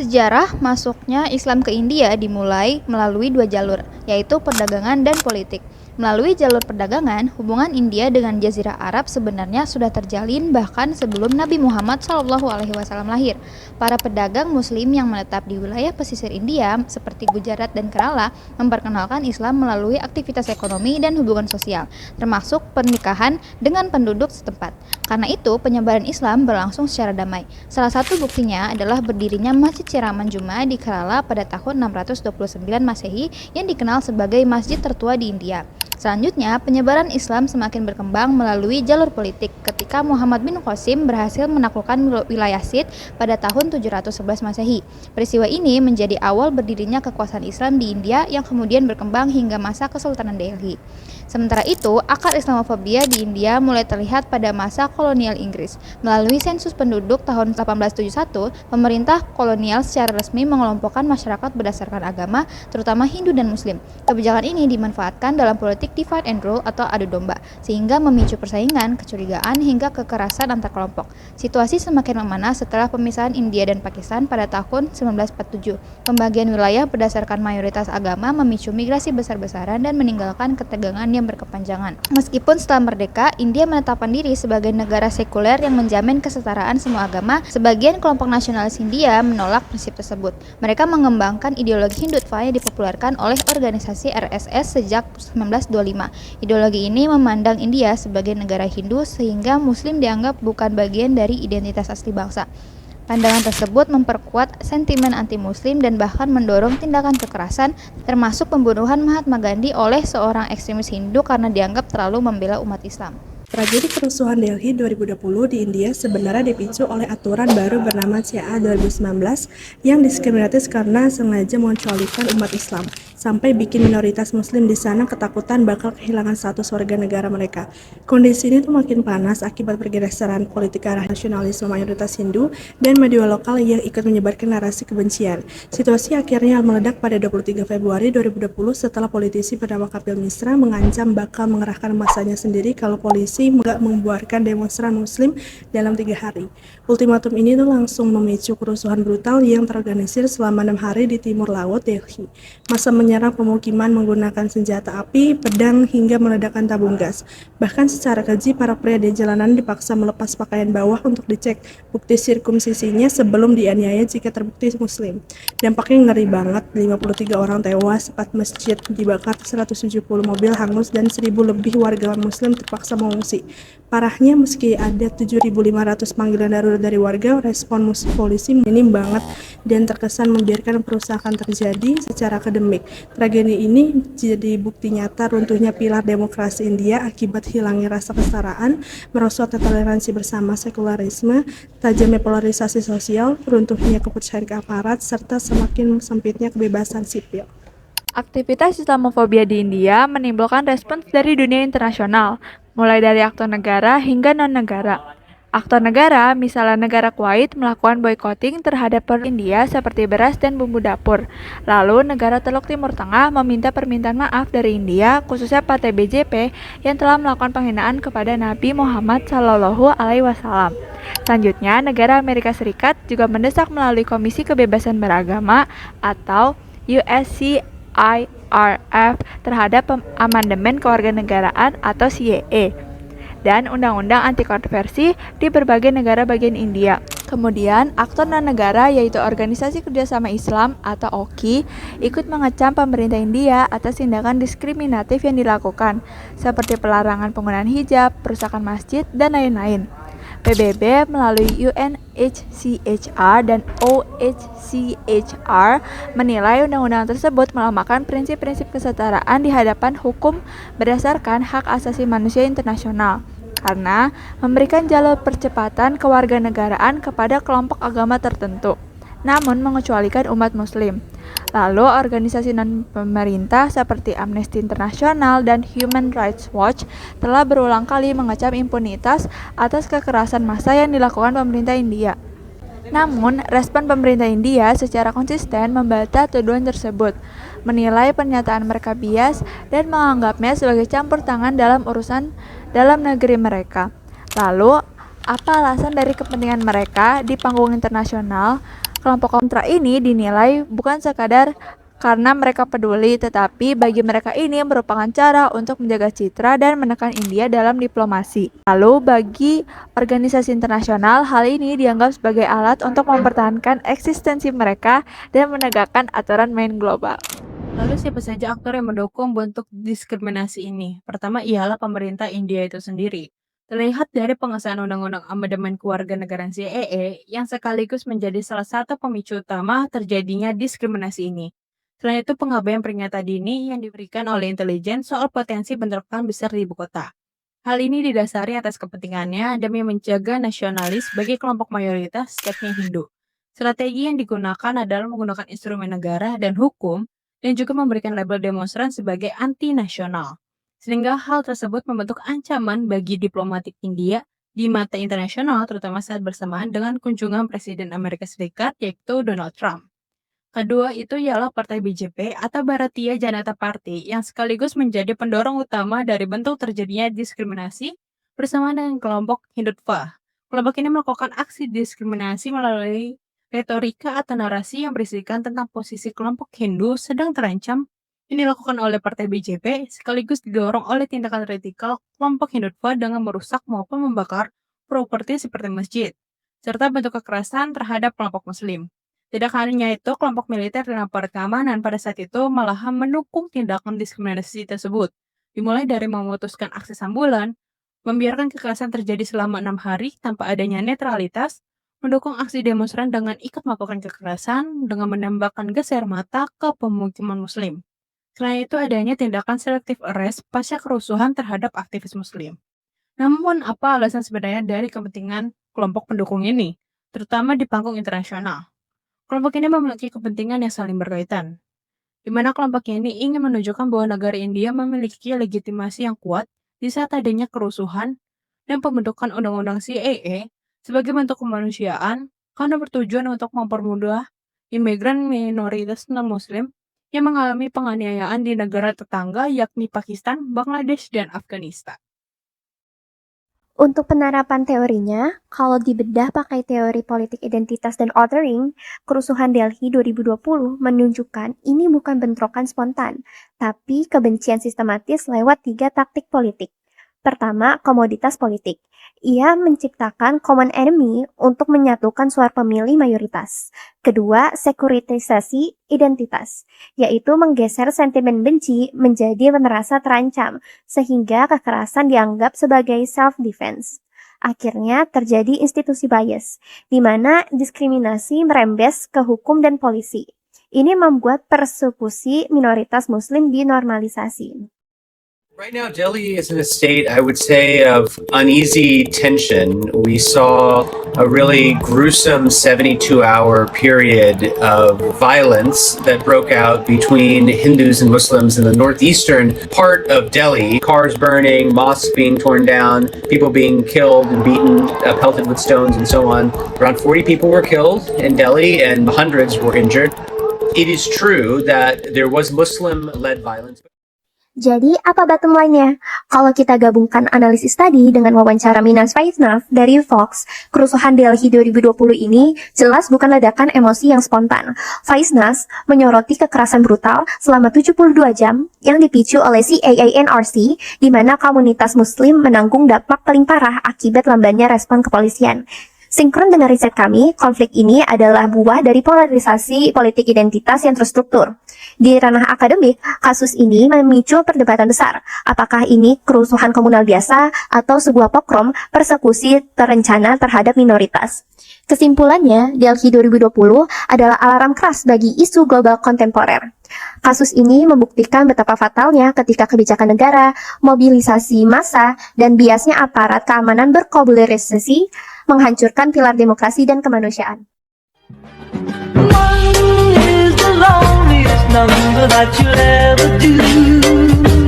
Sejarah masuknya Islam ke India dimulai melalui dua jalur, yaitu perdagangan dan politik. Melalui jalur perdagangan, hubungan India dengan Jazirah Arab sebenarnya sudah terjalin bahkan sebelum Nabi Muhammad SAW lahir. Para pedagang Muslim yang menetap di wilayah pesisir India seperti Gujarat dan Kerala memperkenalkan Islam melalui aktivitas ekonomi dan hubungan sosial, termasuk pernikahan dengan penduduk setempat. Karena itu, penyebaran Islam berlangsung secara damai. Salah satu buktinya adalah berdirinya Masjid Siraman Juma di Kerala pada tahun 629 Masehi yang dikenal sebagai masjid tertua di India. Selanjutnya, penyebaran Islam semakin berkembang melalui jalur politik ketika Muhammad bin Qasim berhasil menaklukkan wilayah Sindh pada tahun 711 Masehi. Peristiwa ini menjadi awal berdirinya kekuasaan Islam di India yang kemudian berkembang hingga masa Kesultanan Delhi. Sementara itu, akar Islamofobia di India mulai terlihat pada masa kolonial Inggris. Melalui sensus penduduk tahun 1871, pemerintah kolonial secara resmi mengelompokkan masyarakat berdasarkan agama, terutama Hindu dan Muslim. Kebijakan ini dimanfaatkan dalam politik divide and rule atau adu domba, sehingga memicu persaingan, kecurigaan, hingga kekerasan antar kelompok. Situasi semakin memanas setelah pemisahan India dan Pakistan pada tahun 1947. Pembagian wilayah berdasarkan mayoritas agama memicu migrasi besar-besaran dan meninggalkan ketegangan yang berkepanjangan. Meskipun setelah merdeka, India menetapkan diri sebagai negara sekuler yang menjamin kesetaraan semua agama, sebagian kelompok nasionalis India menolak prinsip tersebut. Mereka mengembangkan ideologi Hindutva yang dipopulerkan oleh organisasi RSS sejak 1925. Ideologi ini memandang India sebagai negara Hindu sehingga Muslim dianggap bukan bagian dari identitas asli bangsa. Pandangan tersebut memperkuat sentimen anti-Muslim dan bahkan mendorong tindakan kekerasan, termasuk pembunuhan Mahatma Gandhi oleh seorang ekstremis Hindu karena dianggap terlalu membela umat Islam. Tragedi kerusuhan Delhi 2020 di India sebenarnya dipicu oleh aturan baru bernama CA 2019 yang diskriminatif karena sengaja mengecualikan umat Islam, sampai bikin minoritas Muslim di sana ketakutan bakal kehilangan status warga negara mereka. Kondisi ini tuh makin panas akibat pergeseran politik arah nasionalisme mayoritas Hindu dan media lokal yang ikut menyebarkan narasi kebencian. Situasi akhirnya meledak pada 23 Februari 2020 setelah politisi bernama Kapil Misra mengancam bakal mengerahkan masanya sendiri kalau polisi nggak membuarkan demonstran Muslim dalam 3 hari. Ultimatum ini tuh langsung memicu kerusuhan brutal yang terorganisir selama 6 hari di timur laut Delhi. Massa menyerang pemukiman menggunakan senjata api, pedang, hingga meledakkan tabung gas. Bahkan secara keji, para pria di jalanan dipaksa melepas pakaian bawah untuk dicek bukti sirkumsisinya sebelum dianiaya jika terbukti Muslim. Dampaknya ngeri banget, 53 orang tewas, 4 masjid dibakar, 170 mobil hangus, dan 1.000 lebih warga Muslim terpaksa mengungsi. Parahnya, meski ada 7.500 panggilan darurat dari warga, respon polisi minim banget dan terkesan membiarkan perusakan terjadi secara akademik. Tragedi ini jadi bukti nyata runtuhnya pilar demokrasi India akibat hilangnya rasa kesetaraan, merosotnya toleransi bersama sekularisme, tajamnya polarisasi sosial, runtuhnya kepercayaan ke aparat, serta semakin sempitnya kebebasan sipil. Aktivitas Islamofobia di India menimbulkan respons dari dunia internasional, mulai dari aktor negara hingga non-negara. Aktor negara, misalnya negara Kuwait, melakukan boycotting terhadap produk India seperti beras dan bumbu dapur. Lalu, negara Teluk Timur Tengah meminta permintaan maaf dari India, khususnya Partai BJP, yang telah melakukan penghinaan kepada Nabi Muhammad SAW. Selanjutnya, negara Amerika Serikat juga mendesak melalui Komisi Kebebasan Beragama atau USCIRF terhadap amandemen kewarganegaraan atau CAA dan undang-undang anti konversi di berbagai negara bagian India. Kemudian, aktor non-negara yaitu Organisasi Kerjasama Islam atau OKI ikut mengecam pemerintah India atas tindakan diskriminatif yang dilakukan, seperti pelarangan penggunaan hijab, perusakan masjid, dan lain-lain. PBB melalui UNHCHR dan OHCHR menilai undang-undang tersebut melemahkan prinsip-prinsip kesetaraan di hadapan hukum berdasarkan hak asasi manusia internasional karena memberikan jalur percepatan kewarganegaraan kepada kelompok agama tertentu, namun mengecualikan umat Muslim. Lalu, organisasi non-pemerintah seperti Amnesty International dan Human Rights Watch telah berulang kali mengecam impunitas atas kekerasan massa yang dilakukan pemerintah India. Namun, respon pemerintah India secara konsisten membantah tuduhan tersebut, menilai pernyataan mereka bias, dan menganggapnya sebagai campur tangan dalam urusan dalam negeri mereka. Lalu, apa alasan dari kepentingan mereka di panggung internasional? Kelompok kontra ini dinilai bukan sekadar karena mereka peduli, tetapi bagi mereka ini merupakan cara untuk menjaga citra dan menekan India dalam diplomasi. Lalu bagi organisasi internasional, hal ini dianggap sebagai alat untuk mempertahankan eksistensi mereka dan menegakkan aturan main global. Lalu siapa saja aktor yang mendukung bentuk diskriminasi ini? Pertama ialah pemerintah India itu sendiri. Terlihat dari pengesahan Undang-Undang Amandemen Kewarganegaraan CEE yang sekaligus menjadi salah satu pemicu utama terjadinya diskriminasi ini. Selain itu, pengabaian peringatan dini yang diberikan oleh intelijen soal potensi bentrokan besar di ibu kota. Hal ini didasari atas kepentingannya demi menjaga nasionalis bagi kelompok mayoritas, yakni Hindu. Strategi yang digunakan adalah menggunakan instrumen negara dan hukum dan juga memberikan label demonstran sebagai anti-nasional. Sehingga hal tersebut membentuk ancaman bagi diplomatik India di mata internasional, terutama saat bersamaan dengan kunjungan Presiden Amerika Serikat, yaitu Donald Trump. Kedua itu ialah Partai BJP atau Bharatiya Janata Party yang sekaligus menjadi pendorong utama dari bentuk terjadinya diskriminasi bersama dengan kelompok Hindutva. Kelompok ini melakukan aksi diskriminasi melalui retorika atau narasi yang berisikan tentang posisi kelompok Hindu sedang terancam yang dilakukan oleh Partai BJP sekaligus didorong oleh tindakan radikal kelompok Hindutva dengan merusak maupun membakar properti seperti masjid, serta bentuk kekerasan terhadap kelompok Muslim. Tidak hanya itu, kelompok militer dan aparat keamanan pada saat itu malahan mendukung tindakan diskriminasi tersebut. Dimulai dari memutuskan akses ambulan, membiarkan kekerasan terjadi selama 6 hari tanpa adanya netralitas, mendukung aksi demonstran dengan ikut melakukan kekerasan dengan menembakkan gas air mata ke pemukiman Muslim. Selain itu, adanya tindakan selective arrest pasca kerusuhan terhadap aktivis Muslim. Namun, apa alasan sebenarnya dari kepentingan kelompok pendukung ini, terutama di panggung internasional? Kelompok ini memiliki kepentingan yang saling berkaitan, di mana kelompok ini ingin menunjukkan bahwa negara India memiliki legitimasi yang kuat di saat adanya kerusuhan dan pembentukan Undang-Undang CEE sebagai bentuk kemanusiaan karena bertujuan untuk mempermudah imigran minoritas non-Muslim yang mengalami penganiayaan di negara tetangga yakni Pakistan, Bangladesh, dan Afghanistan. Untuk penerapan teorinya, kalau dibedah pakai teori politik identitas dan othering, kerusuhan Delhi 2020 menunjukkan ini bukan bentrokan spontan, tapi kebencian sistematis lewat 3 taktik politik. Pertama, komoditas politik. Ia menciptakan common enemy untuk menyatukan suara pemilih mayoritas. Kedua, sekuritisasi identitas, yaitu menggeser sentimen benci menjadi merasa terancam, sehingga kekerasan dianggap sebagai self-defense. Akhirnya terjadi institusi bias, di mana diskriminasi merembes ke hukum dan polisi. Ini membuat persekusi minoritas Muslim dinormalisasi. Right now, Delhi is in a state, I would say, of uneasy tension. We saw a really gruesome 72-hour period of violence that broke out between Hindus and Muslims in the northeastern part of Delhi. Cars burning, mosques being torn down, people being killed and beaten, pelted with stones and so on. Around 40 people were killed in Delhi and hundreds were injured. It is true that there was Muslim-led violence. Jadi, apa bottom line-nya? Kalau kita gabungkan analisis tadi dengan wawancara Minaz Vaishnav dari Fox, kerusuhan Delhi 2020 ini jelas bukan ledakan emosi yang spontan. Vaishnav menyoroti kekerasan brutal selama 72 jam yang dipicu oleh CAA-NRC, di mana komunitas Muslim menanggung dampak paling parah akibat lambannya respon kepolisian. Sinkron dengan riset kami, konflik ini adalah buah dari polarisasi politik identitas yang terstruktur. Di ranah akademik, kasus ini memicu perdebatan besar. Apakah ini kerusuhan komunal biasa atau sebuah pogrom persekusi terencana terhadap minoritas? Kesimpulannya, Delhi 2020 adalah alarm keras bagi isu global kontemporer. Kasus ini membuktikan betapa fatalnya ketika kebijakan negara, mobilisasi massa, dan biasnya aparat keamanan berkolaborasi menghancurkan pilar demokrasi dan kemanusiaan. One is the loneliest number that you'll ever do.